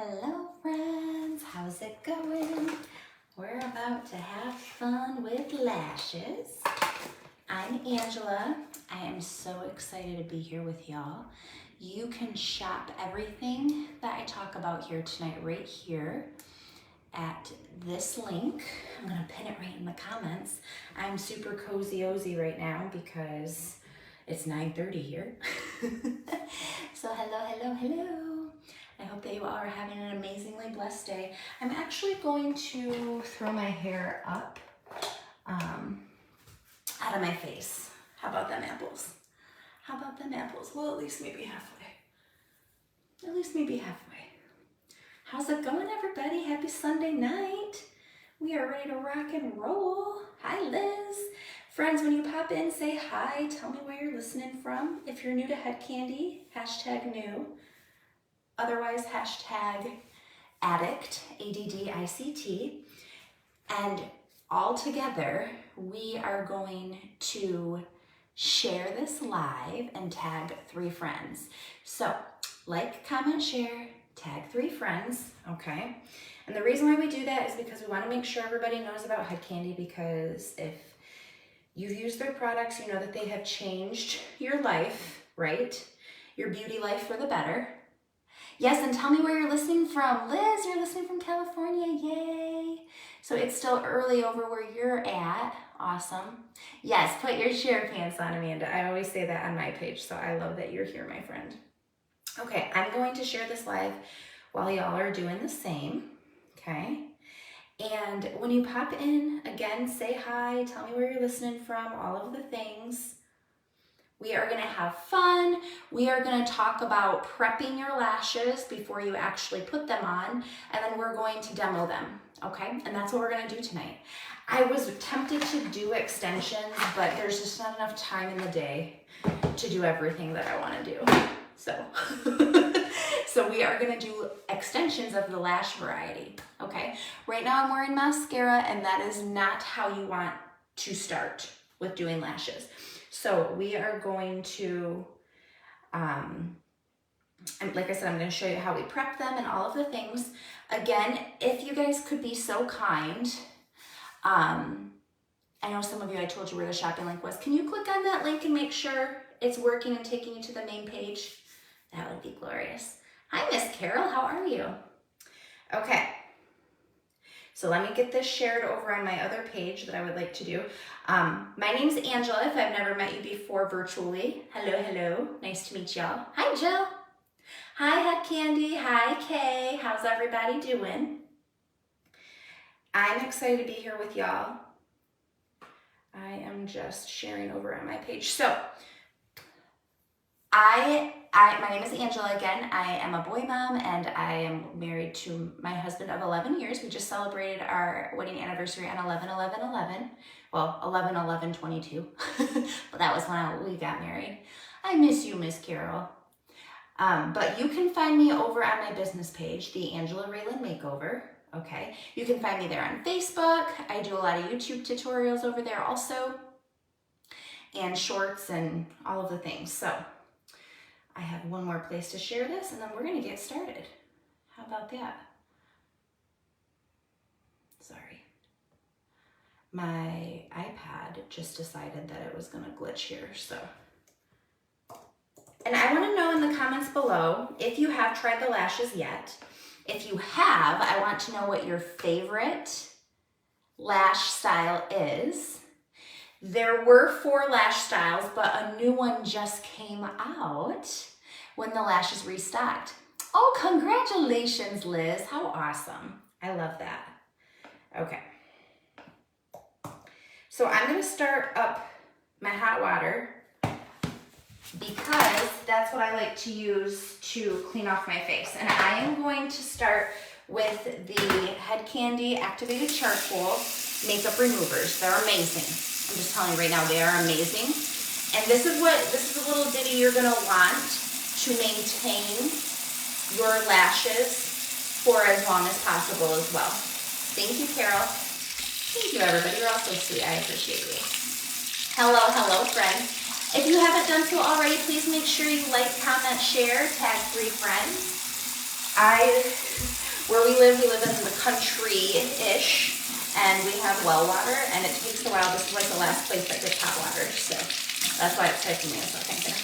Hello friends, how's it going? We're about to have fun with lashes. I'm Angela. I am so excited to be here with y'all. You can shop everything that I talk about here tonight right here at this link. I'm gonna pin it right in the comments. I'm super cozy right now because it's 9:30 here. So hello. I hope that you all are having an amazingly blessed day. I'm actually going to throw my hair up out of my face. How about them apples? How about them apples? Well, at least maybe halfway. At least maybe halfway. How's it going, everybody? Happy Sunday night. We are ready to rock and roll. Hi, Liz. Friends, when you pop in, say hi. Tell me where you're listening from. If you're new to Head Candy, hashtag new. Otherwise, hashtag addict, ADDICT. And all together, we are going to share this live and tag 3 friends. So, like, comment, share, tag 3 friends, okay? And the reason why we do that is because we want to make sure everybody knows about Head Candy, because if you've used their products, you know that they have changed your life, right? Your beauty life for the better. Yes, and tell me where you're listening from. Liz, you're listening from California, yay. So it's still early over where you're at, awesome. Yes, put your cheer pants on, Amanda. I always say that on my page, so I love that you're here, my friend. Okay, I'm going to share this live while y'all are doing the same, okay? And when you pop in, again, say hi, tell me where you're listening from, all of the things. We are gonna have fun. We are gonna talk about prepping your lashes before you actually put them on, and then we're going to demo them, okay? And that's what we're gonna do tonight. I was tempted to do extensions, but there's just not enough time in the day to do everything that I wanna do, so. So we are gonna do extensions of the lash variety, okay? Right now I'm wearing mascara, and that is not how you want to start with doing lashes. So we are going to, like I said, I'm going to show you how we prep them and all of the things. Again, if you guys could be so kind, I know some of you, I told you where the shopping link was. Can you click on that link and make sure it's working and taking you to the main page? That would be glorious. Hi, Miss Carol, how are you? Okay. So let me get this shared over on my other page that I would like to do. My name's Angela, if I've never met you before virtually. Hello. Nice to meet y'all. Hi, Jill. Hi, Head Candy. Hi, Kay. How's everybody doing? I'm excited to be here with y'all. I am just sharing over on my page. So, my name is Angela again. I am a boy mom, and I am married to my husband of 11 years. We just celebrated our wedding anniversary on 11/11/11. Well, 11/11/22, but that was when we got married. I miss you, Miss Carol. But you can find me over on my business page, the Angela Raylan Makeover. Okay, you can find me there on Facebook. I do a lot of YouTube tutorials over there also, and shorts and all of the things. So I have one more place to share this, and then we're gonna get started. How about that? Sorry. My iPad just decided that it was gonna glitch here, so. And I wanna know in the comments below if you have tried the lashes yet. If you have, I want to know what your favorite lash style is. There were 4 lash styles, but a new one just came out when the lashes restocked. Oh, congratulations, Liz. How awesome. I love that. Okay. So I'm going to start up my hot water because that's what I like to use to clean off my face. And I am going to start with the Head Candy Activated Charcoal Makeup Removers. They're amazing. I'm just telling you right now, they are amazing. And this is a little ditty you're gonna want to maintain your lashes for as long as possible as well. Thank you, Carol. Thank you, everybody. You're all so sweet. I appreciate you. Hello, friends. If you haven't done so already, please make sure you like, comment, share, tag 3 friends. Where we live in the country-ish, and we have well water, and it takes a while. This is like the last place that gets hot water, so that's why it's taking me a second here.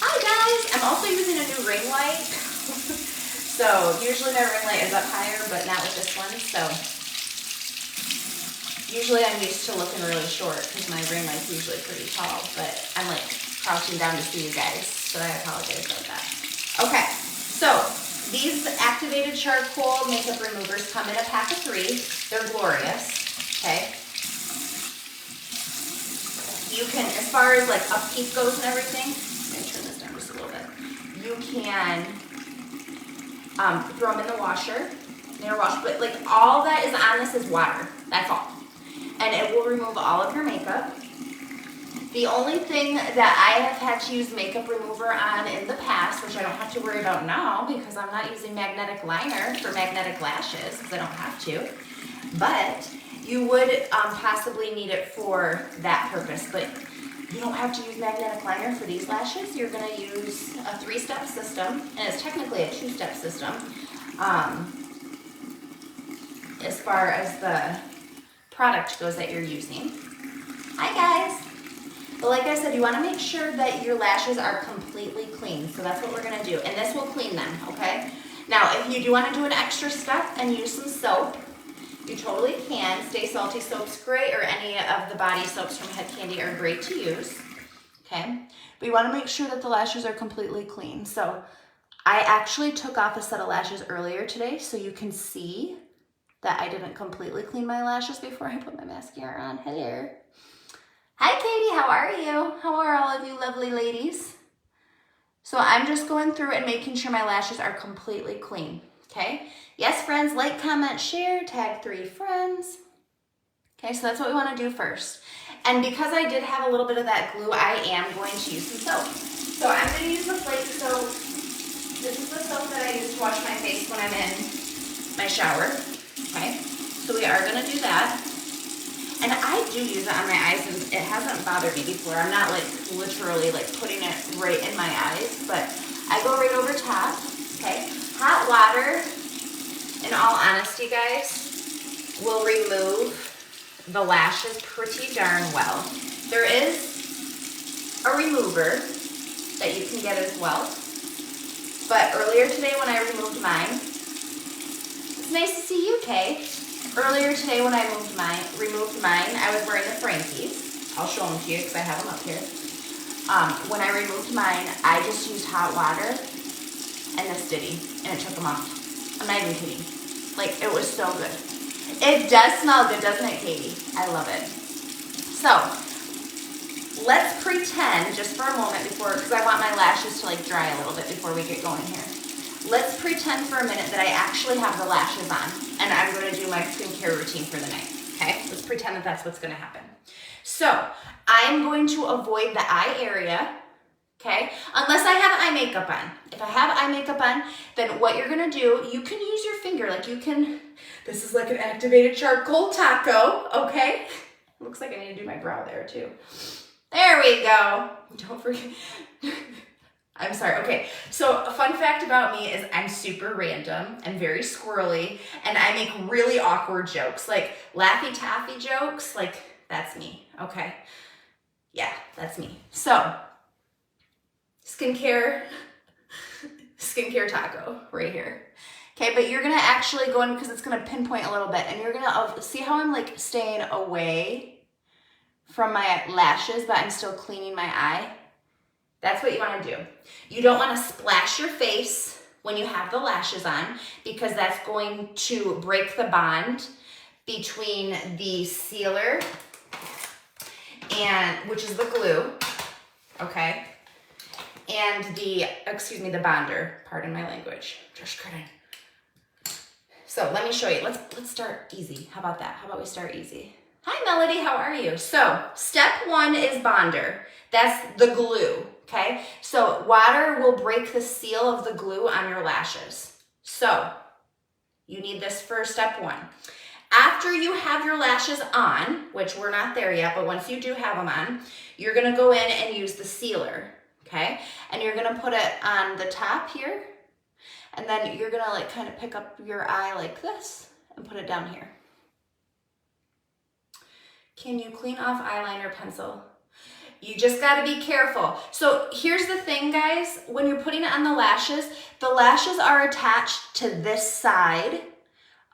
Hi guys, I'm also using a new ring light. So usually my ring light is up higher, but not with this one, so usually I'm used to looking really short because my ring light's usually pretty tall, but I'm like crouching down to see you guys, so I apologize about that. Okay, so these activated charcoal makeup removers come in a pack of 3. They're glorious, okay? You can, as far as like upkeep goes and everything, let me turn this down just a little bit. You can throw them in the washer, but like all that is on this is water, that's all. And it will remove all of your makeup. The only thing that I have had to use makeup remover on in the past, which I don't have to worry about now because I'm not using magnetic liner for magnetic lashes because I don't have to, but you would possibly need it for that purpose, but you don't have to use magnetic liner for these lashes. You're gonna use a 3-step system, and it's technically a 2-step system as far as the product goes that you're using. Hi guys. But like I said, you want to make sure that your lashes are completely clean. So that's what we're going to do. And this will clean them, okay? Now, if you do want to do an extra step and use some soap, you totally can. Stay Salty soap's great, or any of the body soaps from Head Kandy are great to use, okay? But you want to make sure that the lashes are completely clean. So I actually took off a set of lashes earlier today so you can see that I didn't completely clean my lashes before I put my mascara on. Hello. Hi Katie, how are you? How are all of you lovely ladies? So I'm just going through and making sure my lashes are completely clean, okay? Yes, friends, like, comment, share, tag 3 friends. Okay, so that's what we want to do first. And because I did have a little bit of that glue, I am going to use some soap. So I'm going to use the flake soap. This is the soap that I use to wash my face when I'm in my shower, okay? So we are going to do that. And I do use it on my eyes, and it hasn't bothered me before. I'm not like literally like putting it right in my eyes, but I go right over top, okay? Hot water, in all honesty, guys, will remove the lashes pretty darn well. There is a remover that you can get as well, but earlier today when I removed mine, it's nice to see you, Kay. Earlier today when I removed mine, I was wearing the Frankies. I'll show them to you because I have them up here. When I removed mine, I just used hot water and this ditty, and it took them off. I'm not even kidding. Like, it was so good. It does smell good, doesn't it, Katie? I love it. So, let's pretend just for a moment before, because I want my lashes to like dry a little bit before we get going here. Let's pretend for a minute that I actually have the lashes on, and I'm going to do my skincare routine for the night, okay? Let's pretend that that's what's going to happen. So, I'm going to avoid the eye area, okay? Unless I have eye makeup on. If I have eye makeup on, then what you're going to do, you can use your finger, like you can, this is like an activated charcoal taco, okay? Looks like I need to do my brow there too. There we go. Don't forget. I'm sorry. Okay, so a fun fact about me is I'm super random and very squirrely, and I make really awkward jokes, like Laffy Taffy jokes, like that's me, okay? Yeah, that's me. So, skincare taco right here. Okay, but you're gonna actually go in because it's gonna pinpoint a little bit, and you're gonna see how I'm like staying away from my lashes, but I'm still cleaning my eye. That's what you want to do. You don't want to splash your face when you have the lashes on, because that's going to break the bond between the sealer and, which is the glue, okay, and the, the bonder, pardon my language, just kidding. So let me show you. Let's start easy. How about that? How about we start easy? Hi Melody, how are you? So step 1 is bonder. That's the glue, okay? So water will break the seal of the glue on your lashes. So you need this for step 1. After you have your lashes on, which we're not there yet, but once you do have them on, you're gonna go in and use the sealer, okay? And you're gonna put it on the top here, And then you're gonna like kind of pick up your eye like this and put it down here. Can you clean off eyeliner pencil? You just gotta be careful. So here's the thing, guys. When you're putting it on the lashes are attached to this side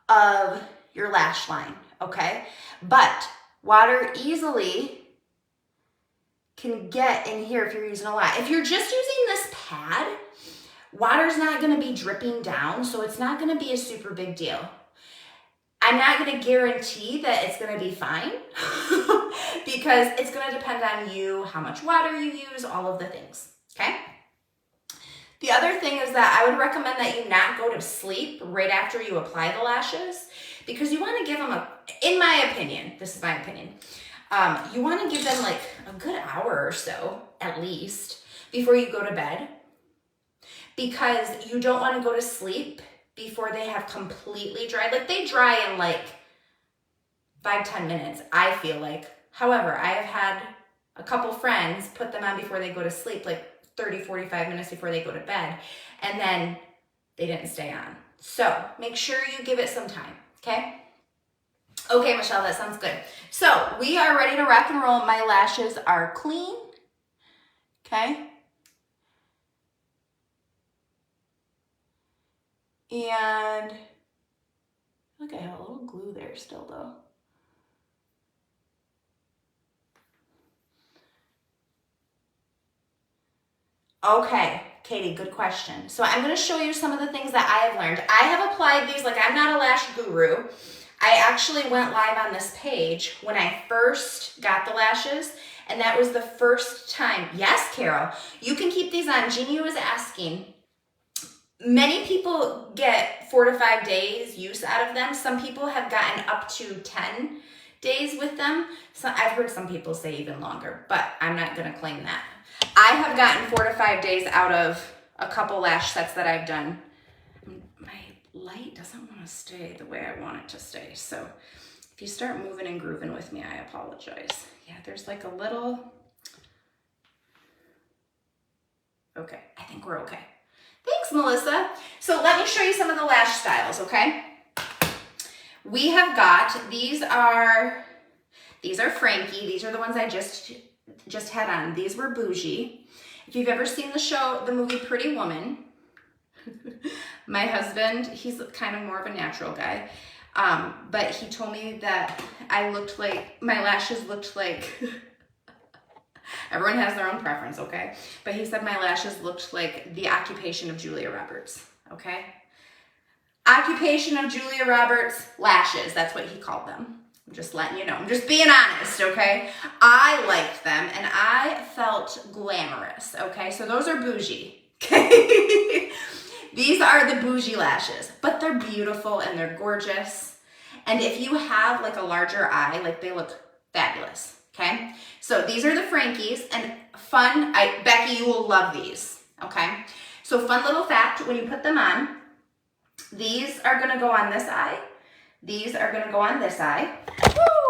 of your lash line, okay? But water easily can get in here if you're using a lot. If you're just using this pad, water's not gonna be dripping down, so it's not gonna be a super big deal. I'm not gonna guarantee that it's gonna be fine because it's gonna depend on you, how much water you use, all of the things, okay? The other thing is that I would recommend that you not go to sleep right after you apply the lashes because you wanna give them in my opinion, this is my opinion, you wanna give them like a good hour or so, at least, before you go to bed because you don't wanna go to sleep before they have completely dried. Like they dry in like 5-10 minutes, I feel like. However, I have had a couple friends put them on before they go to sleep, like 30-45 minutes before they go to bed, and then they didn't stay on. So make sure you give it some time, okay? Okay, Michelle, that sounds good. So we are ready to rock and roll. My lashes are clean, okay? And look, I have a little glue there still though. Okay, Katie, good question. So I'm gonna show you some of the things that I have learned. I have applied these, like I'm not a lash guru. I actually went live on this page when I first got the lashes, and that was the first time. Yes, Carol, you can keep these on. Jeannie was asking. Many people get 4 to 5 days use out of them. Some people have gotten up to 10 days with them. So I've heard some people say even longer, but I'm not gonna claim that. I have gotten 4 to 5 days out of a couple lash sets that I've done. My light doesn't wanna stay the way I want it to stay. So if you start moving and grooving with me, I apologize. Yeah, there's like a little, okay, I think we're okay. Thanks, Melissa. So let me show you some of the lash styles, okay? We have got, these are Frankie. These are the ones I just had on. These were bougie. If you've ever seen the movie Pretty Woman, my husband, he's kind of more of a natural guy, but he told me that my lashes looked like, everyone has their own preference, okay? But he said my lashes looked like the occupation of Julia Roberts, okay? Occupation of Julia Roberts lashes, that's what he called them. I'm just letting you know. I'm just being honest, okay? I liked them and I felt glamorous, okay? So those are bougie, okay? These are the bougie lashes, but they're beautiful and they're gorgeous. And if you have like a larger eye, like they look fabulous. Okay, so these are the Frankies, and fun, Becky, you will love these, okay? So fun little fact, when you put them on, these are gonna go on this eye, these are gonna go on this eye.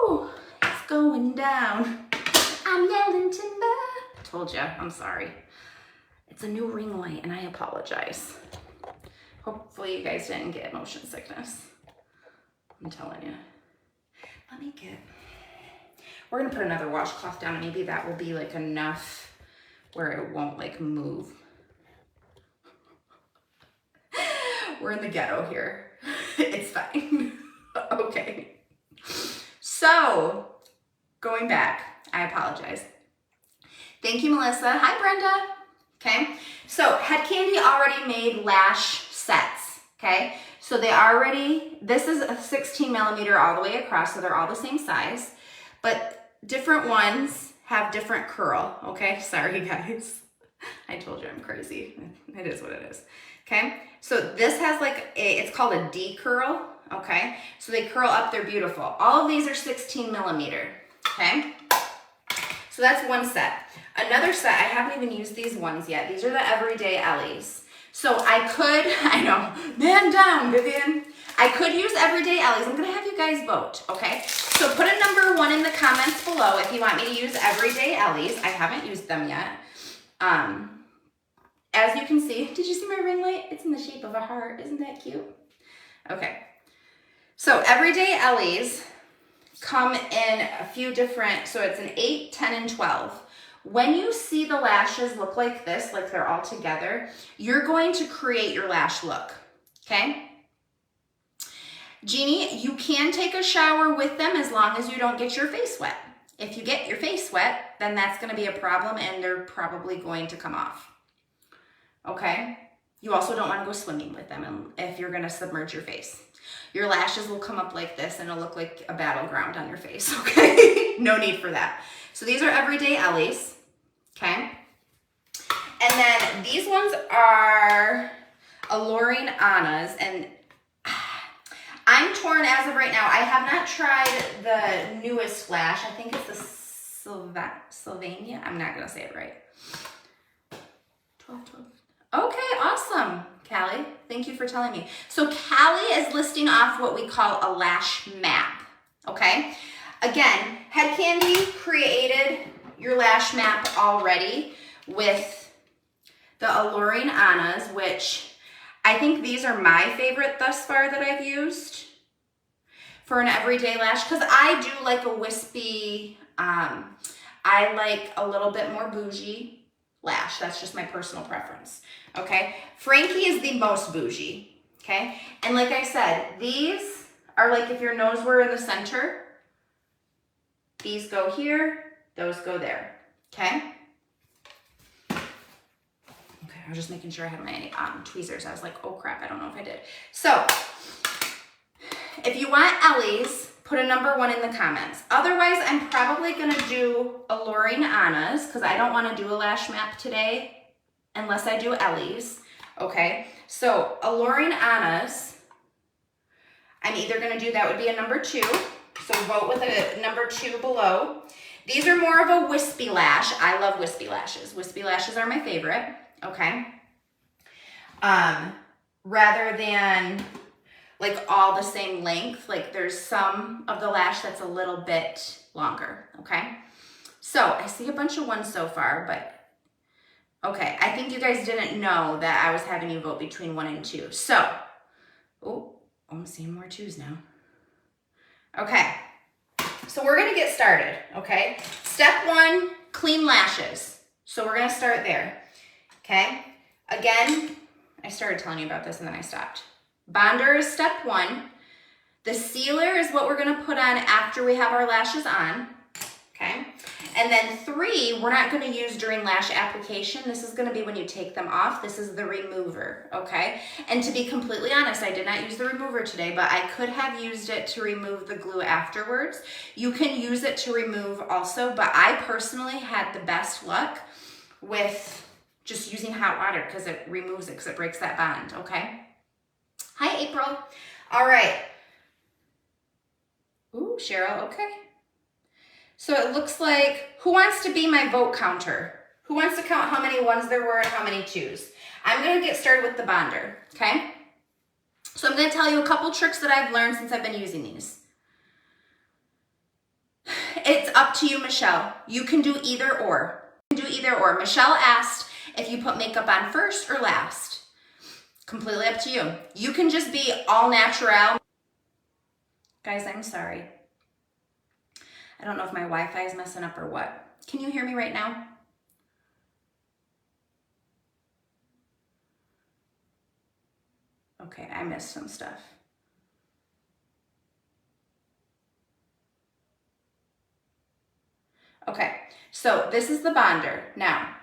Woo, it's going down. I'm yelling timber. Told ya, I'm sorry. It's a new ring light, and I apologize. Hopefully you guys didn't get motion sickness. I'm telling you. We're gonna put another washcloth down and maybe that will be like enough where it won't like move. We're in the ghetto here. It's fine. Okay. So, going back, I apologize. Thank you, Melissa. Hi, Brenda. Okay, so Head Candy already made lash sets, okay? So this is a 16 millimeter all the way across, so they're all the same size, but different ones have different curl, okay? Sorry, guys. I told you I'm crazy. It is what it is, okay? So this has it's called a D curl, okay? So they curl up, they're beautiful. All of these are 16 millimeter, okay? So that's one set. Another set, I haven't even used these ones yet. These are the Everyday Ellies. So I know, man down, Vivian. I could use Everyday Ellies. I'm gonna have you guys vote, okay? So put a number 1 in the comments below if you want me to use Everyday Ellies. I haven't used them yet. as you can see, did you see my ring light? It's in the shape of a heart. Isn't that cute? Okay. So Everyday Ellies come in a few different, so it's an 8, 10, and 12. When you see the lashes look like this, like they're all together, you're going to create your lash look, okay? Jeannie, you can take a shower with them as long as you don't get your face wet. If you get your face wet, then that's going to be a problem and they're probably going to come off. Okay? You also don't want to go swimming with them if you're going to submerge your face. Your lashes will come up like this and it'll look like a battleground on your face, okay? No need for that. So these are Everyday Ellies, okay? And then these ones are Alluring Annas, and I'm torn as of right now. I have not tried the newest lash. I think it's the Sylvania. I'm not going to say it right. 12. Okay, awesome, Callie. Thank you for telling me. So Callie is listing off what we call a lash map, okay? Again, Head Candy created your lash map already with the Alluring Annas, which I think these are my favorite thus far that I've used for an everyday lash, because I do like a wispy, I like a little bit more bougie lash. That's just my personal preference, okay? Frankie is the most bougie, okay? And like I said, these are like if your nose were in the center, these go here, those go there, okay? I was just making sure I had my tweezers. I was like, oh crap, I don't know if I did. So, if you want Ellie's, put a number 1 in the comments. Otherwise, I'm probably gonna do Alluring Annas because I don't wanna do a lash map today unless I do Ellie's, okay? So, Alluring Annas, I'm either gonna do, that would be a number 2. So vote with a number 2 below. These are more of a wispy lash. I love wispy lashes. Wispy lashes are my favorite. Okay. Rather than like all the same length, like there's some of the lash that's a little bit longer. Okay. So I see a bunch of 1s so far, but okay. I think you guys didn't know that I was having you vote between 1 and 2. So, oh, I'm seeing more 2s now. Okay. So we're going to get started. Okay. Step 1, clean lashes. So we're going to start there. Okay, again, I started telling you about this and then I stopped. Bonder is step 1. The sealer is what we're gonna put on after we have our lashes on, okay? And then 3, we're not gonna use during lash application. This is gonna be when you take them off. This is the remover, okay? And to be completely honest, I did not use the remover today, but I could have used it to remove the glue afterwards. You can use it to remove also, but I personally had the best luck with just using hot water because it removes it, because it breaks that bond, okay? Hi, April. All right. Ooh, Cheryl, okay. So it looks like, who wants to be my vote counter? Who wants to count how many 1s there were and how many 2s? I'm gonna get started with the bonder, okay? So I'm gonna tell you a couple tricks that I've learned since I've been using these. It's up to you, Michelle. You can do either or. Michelle asked if you put makeup on first or last. Completely up to you. You can just be all natural. Guys, I'm sorry. I don't know if my Wi-Fi is messing up or what. Can you hear me right now? Okay, I missed some stuff. Okay, so this is the bonder. Now,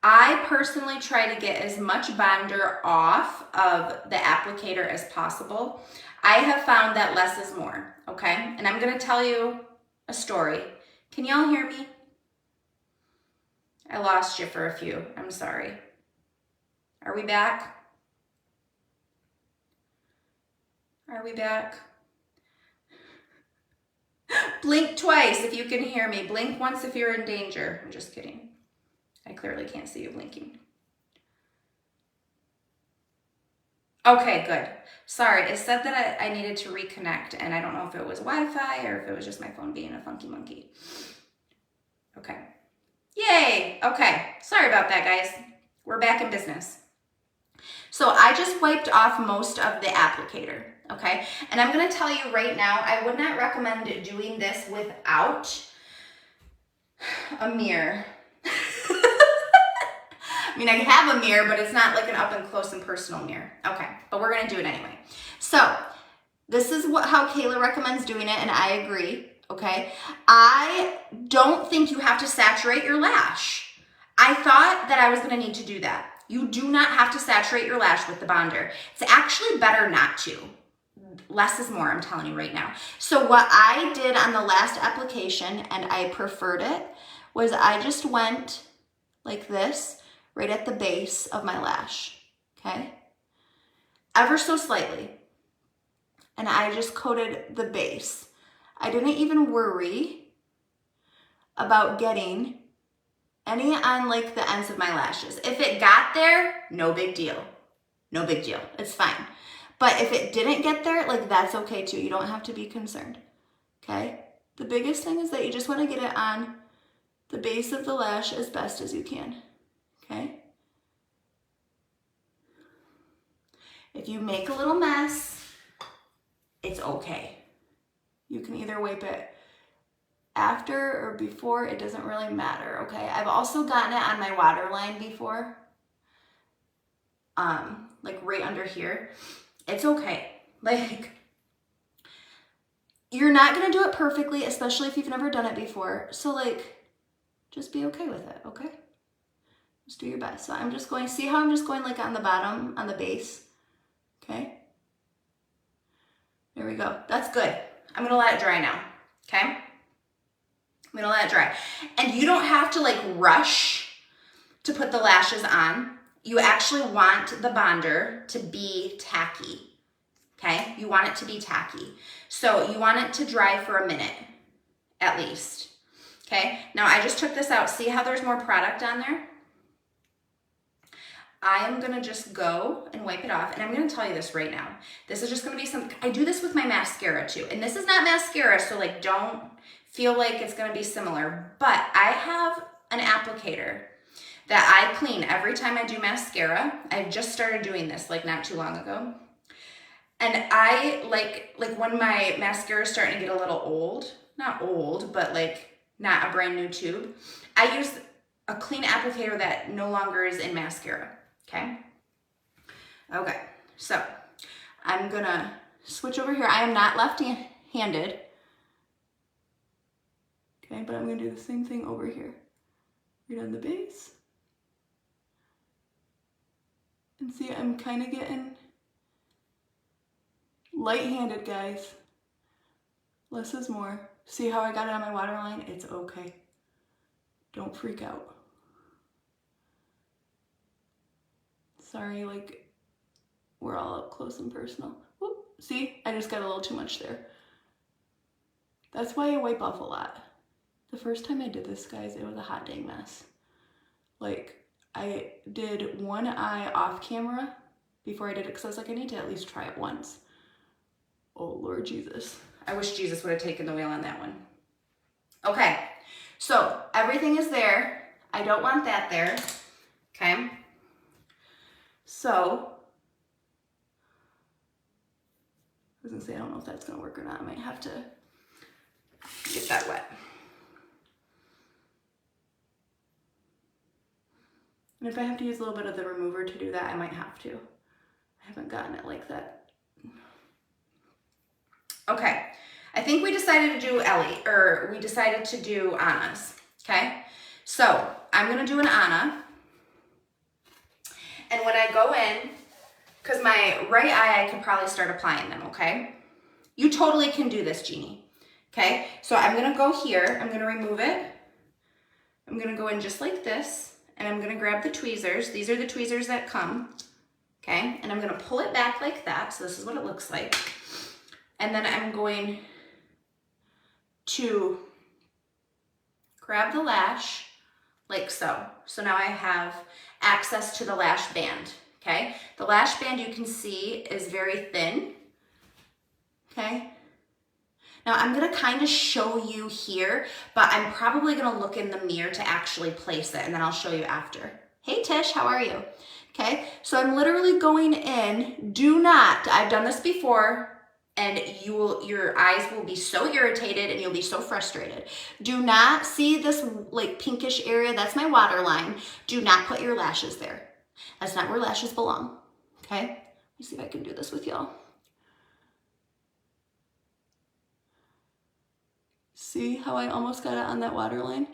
I personally try to get as much bonder off of the applicator as possible. I have found that less is more, okay? And I'm gonna tell you a story. Can y'all hear me? I lost you for a few, I'm sorry. Are we back? Are we back? Blink twice if you can hear me. Blink once if you're in danger. I'm just kidding. I clearly can't see you blinking. Okay, good. Sorry, it said that I needed to reconnect, and I don't know if it was Wi-Fi or if it was just my phone being a funky monkey. Okay. Yay! Okay, sorry about that, guys. We're back in business. So I just wiped off most of the applicator, okay? And I'm gonna tell you right now, I would not recommend doing this without a mirror. I mean, I have a mirror, but it's not like an up and close and personal mirror. Okay, but we're gonna do it anyway. So this is how Kayla recommends doing it, and I agree, okay? I don't think you have to saturate your lash. I thought that I was gonna need to do that. You do not have to saturate your lash with the bonder. It's actually better not to. Less is more, I'm telling you right now. So what I did on the last application, and I preferred it, was I just went like this, right at the base of my lash, okay? Ever so slightly. And I just coated the base. I didn't even worry about getting any on like the ends of my lashes. If it got there, no big deal. No big deal, it's fine. But if it didn't get there, like that's okay too. You don't have to be concerned, okay? The biggest thing is that you just wanna get it on the base of the lash as best as you can, okay? If you make a little mess, it's okay. You can either wipe it after or before, it doesn't really matter, okay? I've also gotten it on my waterline before, like right under here. It's okay. Like, you're not gonna do it perfectly, especially if you've never done it before. So like, just be okay with it, okay? Just do your best. So I'm just going, see how I'm just going like on the bottom, on the base, okay? There we go, that's good. I'm gonna let it dry now, okay? I'm gonna let it dry. And you don't have to like rush to put the lashes on. You actually want the bonder to be tacky, okay? You want it to be tacky. So you want it to dry for a minute, at least, okay? Now I just took this out. See how there's more product on there? I am gonna just go and wipe it off, and I'm gonna tell you this right now. This is just gonna be I do this with my mascara too, and this is not mascara, so like don't feel like it's gonna be similar, but I have an applicator that I clean every time I do mascara. I've just started doing this like not too long ago. And I like when my mascara is starting to get a little old, not old, but like not a brand new tube, I use a clean applicator that no longer is in mascara, okay? Okay, so I'm gonna switch over here. I am not left-handed, okay, but I'm gonna do the same thing over here. Right on the base. And see, I'm kind of getting light-handed, guys. Less is more. See how I got it on my waterline? It's okay. Don't freak out. Sorry, like, we're all up close and personal. Whoop. See, I just got a little too much there. That's why I wipe off a lot. The first time I did this, guys, it was a hot dang mess. Like, I did one eye off camera before I did it because I was like, I need to at least try it once. Oh, Lord Jesus. I wish Jesus would have taken the wheel on that one. Okay, so everything is there. I don't want that there, okay? So, I was gonna say, I don't know if that's gonna work or not. I might have to get that wet. And if I have to use a little bit of the remover to do that, I might have to. I haven't gotten it like that. Okay, I think we decided to do Ellie, or we decided to do Anna's, okay? So I'm gonna do an Anna. And when I go in, because my right eye, I can probably start applying them, okay? You totally can do this, Jeannie, okay? So I'm gonna go here, I'm gonna remove it. I'm gonna go in just like this, and I'm gonna grab the tweezers. These are the tweezers that come, okay? And I'm gonna pull it back like that, so this is what it looks like. And then I'm going to grab the lash like so. So now I have access to the lash band, okay? The lash band you can see is very thin, okay? Now I'm gonna kind of show you here, but I'm probably gonna look in the mirror to actually place it, and then I'll show you after, Hey Tish, how are you? Okay, so I'm literally going in. Do not, I've done this before, and your eyes will be so irritated and you'll be so frustrated. Do not see this like pinkish area, that's my waterline. Do not put your lashes there. That's not where lashes belong, okay? Let me see if I can do this with y'all. See how I almost got it on that waterline?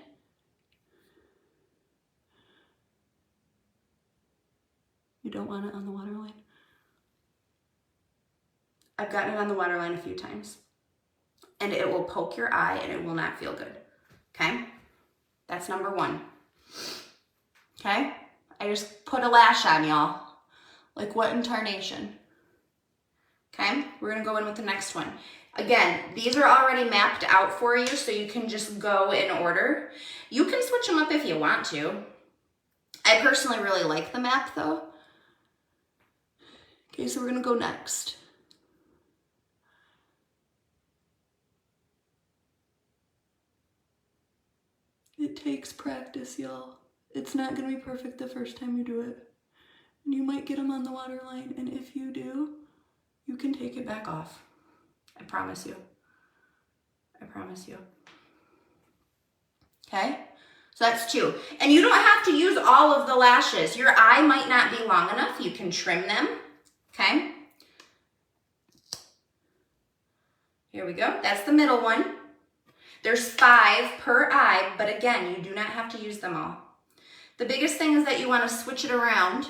You don't want it on the waterline. I've gotten it on the waterline a few times, and it will poke your eye and it will not feel good, okay? That's number one, okay? I just put a lash on y'all. Like what in tarnation? Okay, we're gonna go in with the next one. Again, these are already mapped out for you, so you can just go in order. You can switch them up if you want to. I personally really like the map though. Okay, so we're gonna go next. It takes practice, y'all. It's not gonna be perfect the first time you do it. And you might get them on the waterline, and if you do, you can take it back off. I promise you. I promise you. Okay? So that's 2. And you don't have to use all of the lashes. Your eye might not be long enough. You can trim them. Okay? Here we go. That's the middle one. There's 5 per eye, but again, you do not have to use them all. The biggest thing is that you want to switch it around.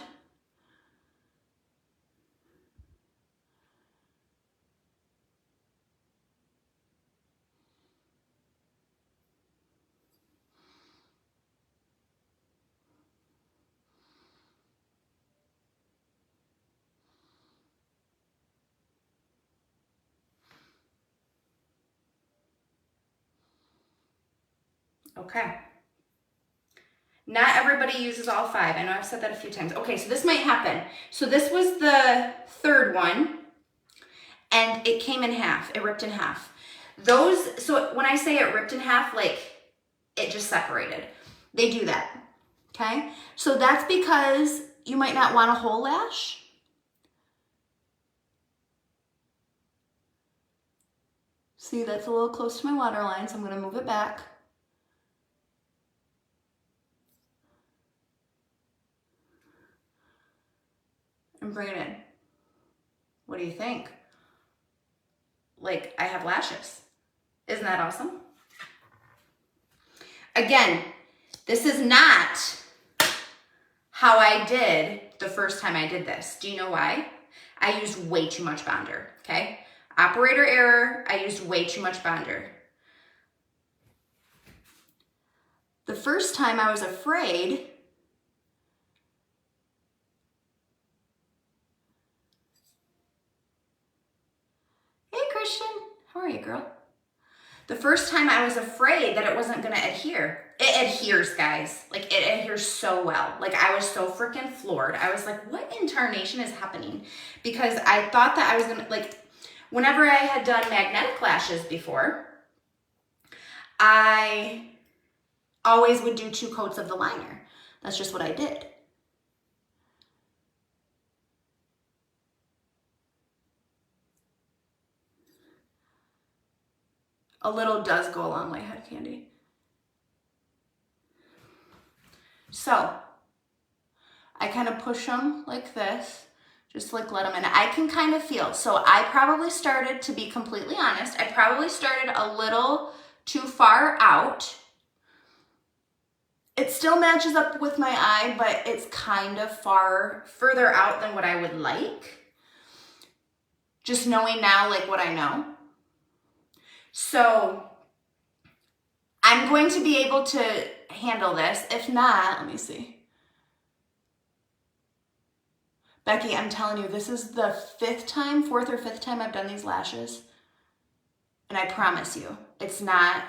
Okay. Not everybody uses all 5. I know I've said that a few times. Okay, so this might happen. So this was the 3rd one, and it came in half. It ripped in half. So when I say it ripped in half, like it just separated. They do that, okay? So that's because you might not want a whole lash. See, that's a little close to my waterline, so I'm gonna move it back. And bring it in. What do you think? Like, I have lashes. Isn't that awesome? Again, this is not how I did the first time I did this. Do you know why? I used way too much bonder, okay? Operator error, I used way too much bonder. The first time I was afraid how are you, girl? The first time I was afraid that it wasn't gonna adhere. It adheres, guys. Like, it adheres so well. Like, I was so freaking floored. I was like, what in tarnation is happening? Because I thought that I was gonna, like, whenever I had done magnetic lashes before, I always would do 2 coats of the liner. That's just what I did. A little does go a long way, head candy. So I kind of push them like this, just like let them in. I can kind of feel. So I probably started, to be completely honest, I probably started a little too far out. It still matches up with my eye, but it's kind of further out than what I would like. Just knowing now, like, what I know. So I'm going to be able to handle this. If not, let me see. Becky, I'm telling you, this is the 4th or 5th time I've done these lashes. And I promise you, it's not,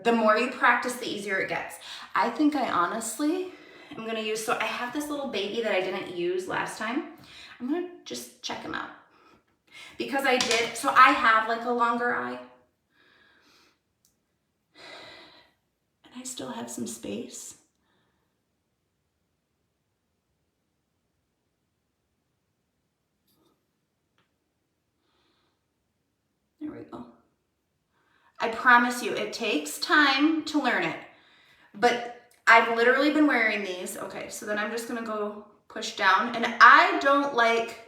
the more you practice, the easier it gets. I think I honestly am gonna use, so I have this little baby that I didn't use last time. I'm gonna just check him out. Because I did, so I have like a longer eye. And I still have some space. promise you, it takes time to learn it. But I've literally been wearing these. Okay, so then I'm just gonna go push down. And I don't like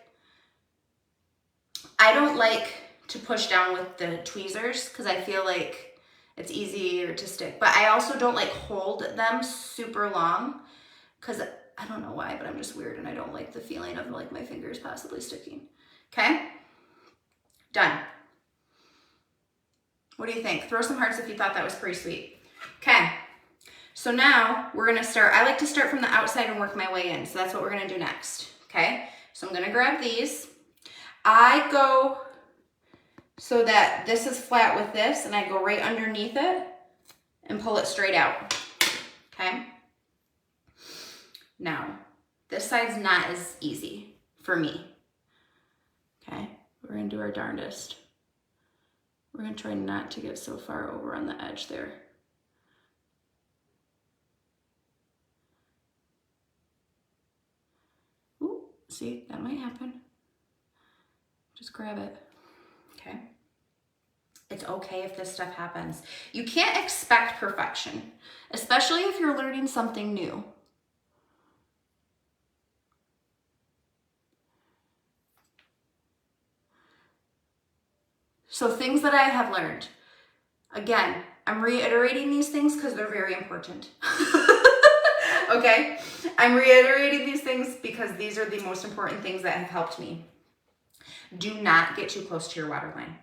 to push down with the tweezers because I feel like it's easier to stick. But I also don't like hold them super long because I don't know why, but I'm just weird and I don't like the feeling of like my fingers possibly sticking. Okay, done. What do you think? Throw some hearts if you thought that was pretty sweet. Okay, so now we're gonna start. I like to start from the outside and work my way in. So that's what we're gonna do next. Okay, so I'm gonna grab these. I go so that this is flat with this and I go right underneath it and pull it straight out. Okay. Now, this side's not as easy for me. Okay, we're gonna do our darndest. We're gonna try not to get so far over on the edge there. Ooh, see, that might happen. Just grab it, okay? It's okay if this stuff happens. You can't expect perfection, especially if you're learning something new. So things that I have learned. Again, I'm reiterating these things because they're very important. Okay? I'm reiterating these things because these are the most important things that have helped me. Do not get too close to your waterline.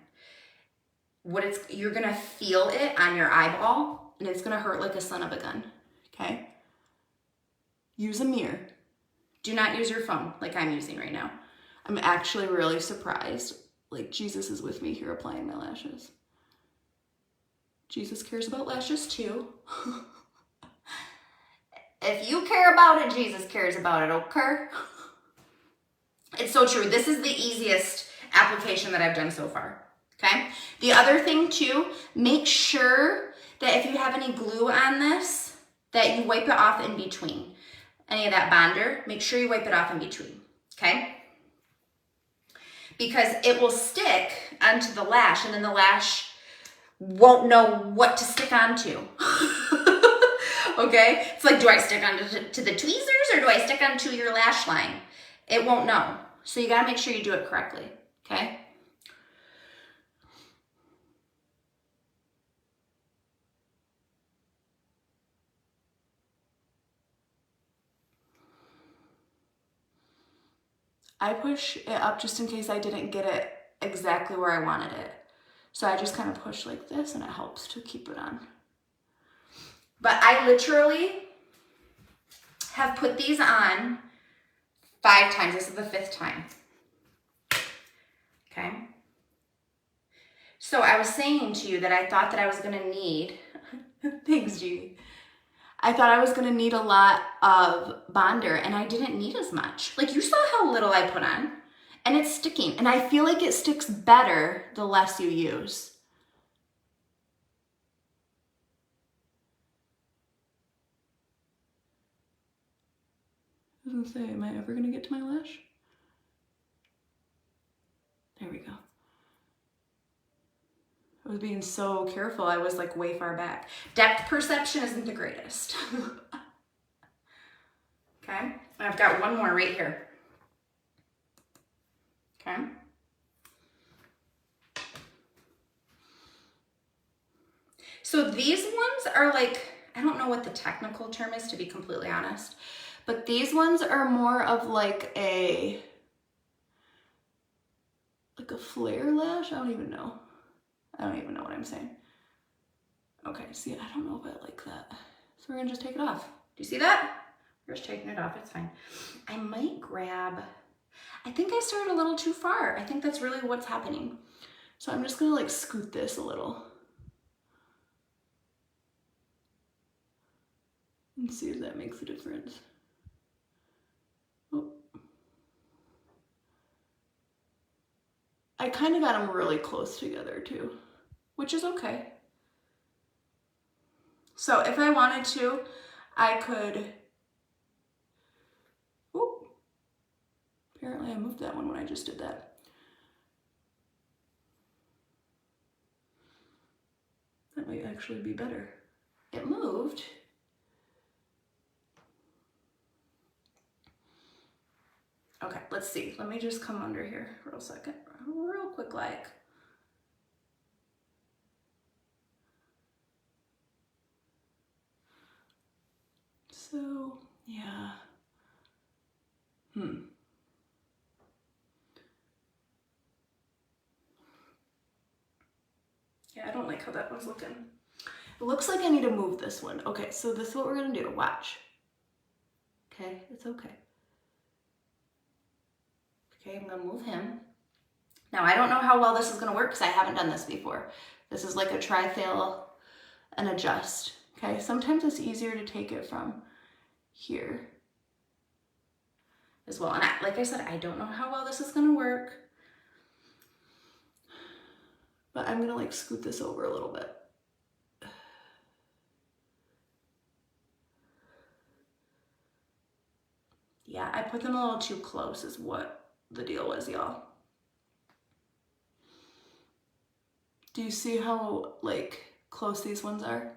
You're gonna feel it on your eyeball and it's gonna hurt like a son of a gun. Okay? Use a mirror. Do not use your phone like I'm using right now. I'm actually really surprised. Like Jesus is with me here applying my lashes. Jesus cares about lashes too. If you care about it, Jesus cares about it, okay? It's so true. This is the easiest application that I've done so far, okay? The other thing too, make sure that if you have any glue on this, that you wipe it off in between. Any of that bonder, make sure you wipe it off in between, okay? Because it will stick onto the lash and then the lash won't know what to stick onto. Okay? It's like, do I stick onto the tweezers or do I stick onto your lash line? It won't know. So you gotta make sure you do it correctly, okay? I push it up just in case I didn't get it exactly where I wanted it. So I just kind of push like this and it helps to keep it on. But I literally have put these on 5 times. This is the 5th time. Okay. So I was saying to you that I thought that I was gonna need, thanks Jeannie. I thought I was gonna need a lot of bonder and I didn't need as much. Like you saw how little I put on and it's sticking. And I feel like it sticks better the less you use. I was gonna say, am I ever gonna get to my lash? There we go. I was being so careful. I was like way far back. Depth perception isn't the greatest. Okay, and I've got one more right here. Okay. So these ones are like, I don't know what the technical term is to be completely honest, but these ones are more of like a flare lash. I don't even know what I'm saying. Okay, see, I don't know if I like that. So we're gonna just take it off. Do you see that? We're just taking it off, it's fine. I might grab, I think I started a little too far. I think that's really what's happening. So I'm just gonna like scoot this a little. And see if that makes a difference. Oh. I kind of got them really close together too, which is okay. So if I wanted to, I could, whoop. Apparently I moved that one when I just did that. might actually be better. It moved. Okay, let's see. Let me just come under here for a second. Real quick like. So, yeah. Yeah, I don't like how that one's looking. It looks like I need to move this one. Okay, so this is what we're gonna do. Watch. Okay, it's okay. Okay, I'm gonna move him. Now, I don't know how well this is gonna work because I haven't done this before. This is like a try, fail, and adjust. Okay, sometimes it's easier to take it from here as well. And like I said, I don't know how well this is gonna work, but I'm gonna like scoot this over a little bit. Yeah, I put them a little too close is what the deal was, y'all. Do you see how like close these ones are?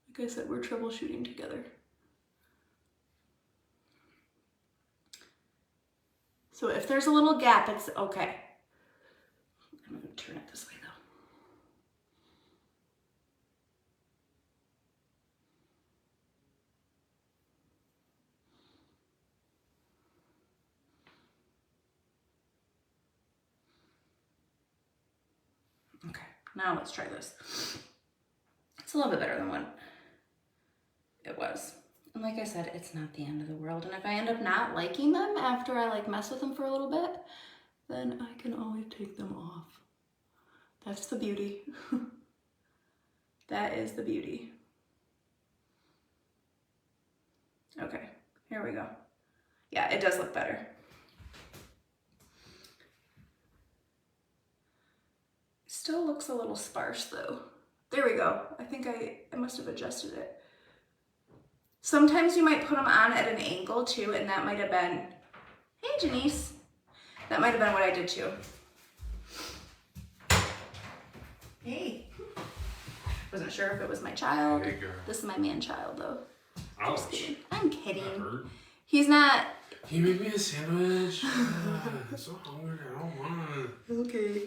Like I said, we're troubleshooting together. So if there's a little gap, it's okay. I'm gonna turn it this way though. Okay, now let's try this. It's a little bit better than what it was. And like I said, it's not the end of the world. And if I end up not liking them after I like mess with them for a little bit, then I can always take them off. That's the beauty. That is the beauty. Okay, here we go. Yeah, it does look better. Still looks a little sparse though. There we go. I think I must have adjusted it. Sometimes you might put them on at an angle too, and that might have been, hey Janice, that might have been what I did too. Hey. Wasn't sure if it was my child. Hey, girl. This is my man child though. Ouch. Just kidding. I'm kidding. That hurt. He's not. Can you make me a sandwich? I'm so hungry. I don't want to. Okay.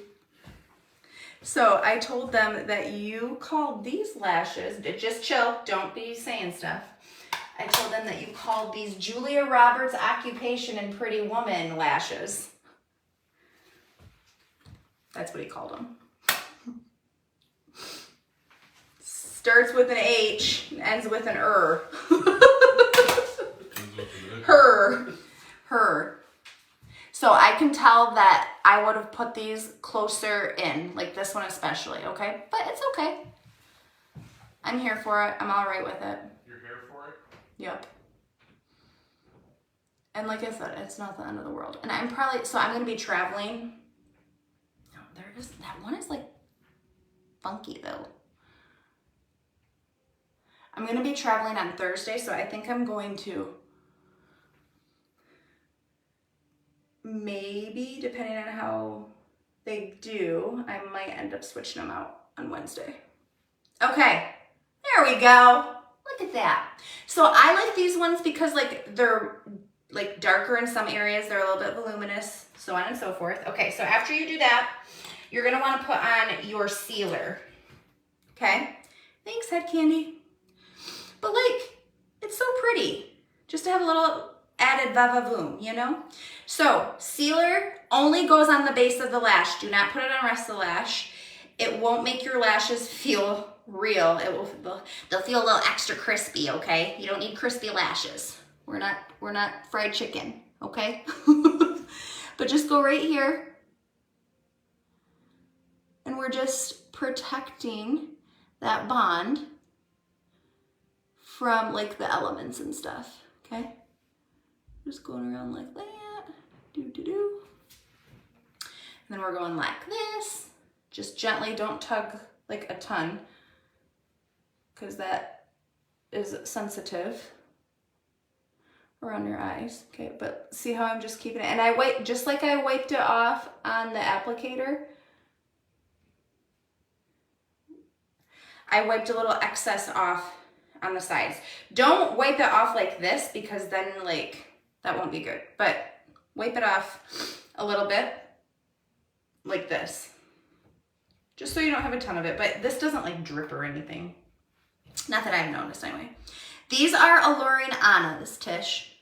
So I told them that you called these lashes, just chill, don't be saying stuff. I told them that you called these Julia Roberts Occupation and Pretty Woman lashes. That's what he called them. Starts with an H, ends with an Her. So I can tell that I would have put these closer in, like this one especially, okay? But it's okay. I'm here for it. I'm all right with it. You're here for it? Yep. And like I said, it's not the end of the world. And I'm probably, so I'm going to be traveling. No, there is, that one is like funky though. I'm going to be traveling on Thursday, so I think I'm going to maybe, depending on how they do, I might end up switching them out on Wednesday. Okay, there we go. Look at that. So I like these ones because like they're like darker in some areas, they're a little bit voluminous, so on and so forth. Okay, so after you do that, you're gonna wanna put on your sealer. Okay, thanks Head Candy. But like, it's so pretty just to have a little added va-va-voom, you know? So sealer only goes on the base of the lash. Do not put it on the rest of the lash. It won't make your lashes feel real. They'll feel a little extra crispy, okay? You don't need crispy lashes. We're not fried chicken, okay? But just go right here. And we're just protecting that bond from like the elements and stuff, okay? Just going around like that, do. And then we're going like this. Just gently, don't tug like a ton, because that is sensitive. around your eyes. Okay, but see how I'm just keeping it, and I wipe just like I wiped it off on the applicator. I wiped a little excess off on the sides. Don't wipe it off like this because then like that won't be good, but wipe it off a little bit like this, just so you don't have a ton of it, but this doesn't like drip or anything. Not that I've noticed anyway. These are Alluring Annas, Tish.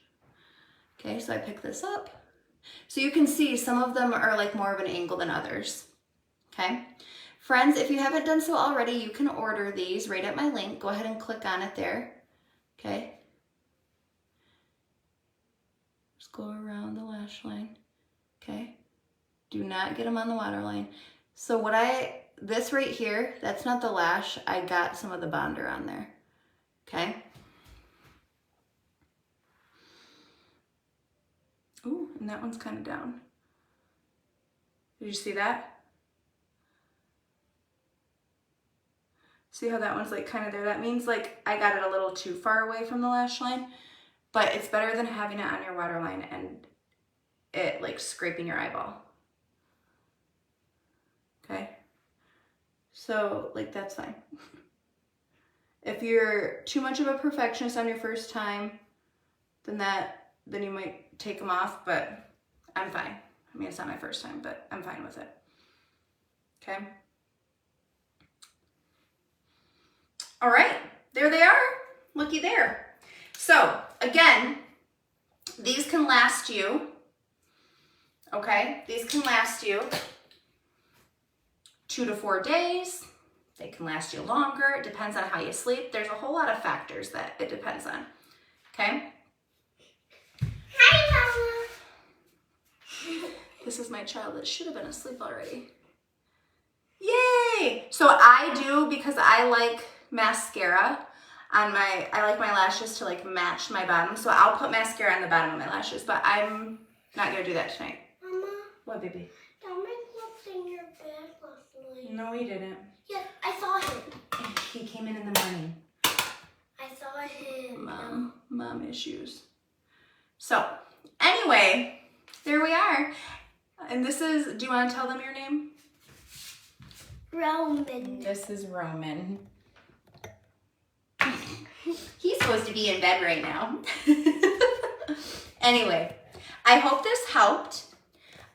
Okay, so I pick this up. So you can see some of them are like more of an angle than others. Okay. Friends, if you haven't done so already, you can order these right at my link. Go ahead and click on it there. Okay. Just go around the lash line. Okay. Do not get them on the waterline. So this right here, that's not the lash. I got some of the bonder on there. Okay. Ooh, and that one's kind of down. Did you see that? See how that one's like kind of there? That means like I got it a little too far away from the lash line, but it's better than having it on your waterline and it like scraping your eyeball. Okay. So like that's fine. If you're too much of a perfectionist on your first time, then you might take them off, but I'm fine. I mean, it's not my first time, but I'm fine with it. Okay. All right, there they are. Looky there. So again, these can last you, okay? These can last you 2 to 4 days. They can last you longer. It depends on how you sleep. There's a whole lot of factors that it depends on, okay? Hi, Mama. This is my child that should have been asleep already. Yay! So I do, because I like mascara on I like my lashes to like match my bottom. So I'll put mascara on the bottom of my lashes, but I'm not gonna do that tonight. Mama. What, baby? Dominic was in your bed last night. No, he didn't. Yeah, I saw him. He came in the morning. I saw him. Mom issues. So anyway, there we are. And this is, do you want to tell them your name? Roman. This is Roman. He's supposed to be in bed right now. Anyway, I hope this helped.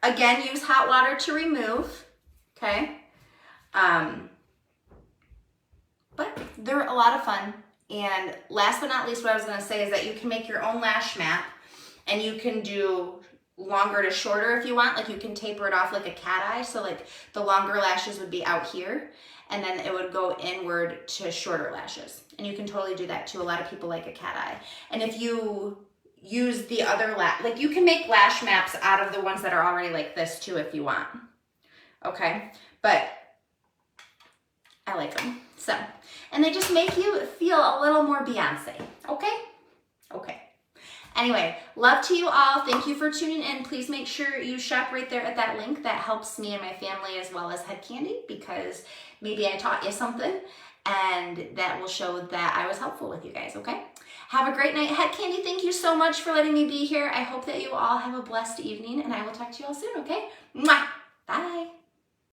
Again, use hot water to remove, okay? But they're a lot of fun. And last but not least, what I was gonna say is that you can make your own lash map, and you can do longer to shorter if you want. Like you can taper it off like a cat eye. So like the longer lashes would be out here, and then it would go inward to shorter lashes. And you can totally do that too. A lot of people like a cat eye. And if you use the other like you can make lash maps out of the ones that are already like this too if you want. Okay, but I like them. So, and they just make you feel a little more Beyonce. Okay? Okay. Anyway, love to you all. Thank you for tuning in. Please make sure you shop right there at that link. That helps me and my family as well as Head Candy, because maybe I taught you something and that will show that I was helpful with you guys, okay? Have a great night. Head Candy, thank you so much for letting me be here. I hope that you all have a blessed evening, and I will talk to you all soon, okay? Mwah! Bye.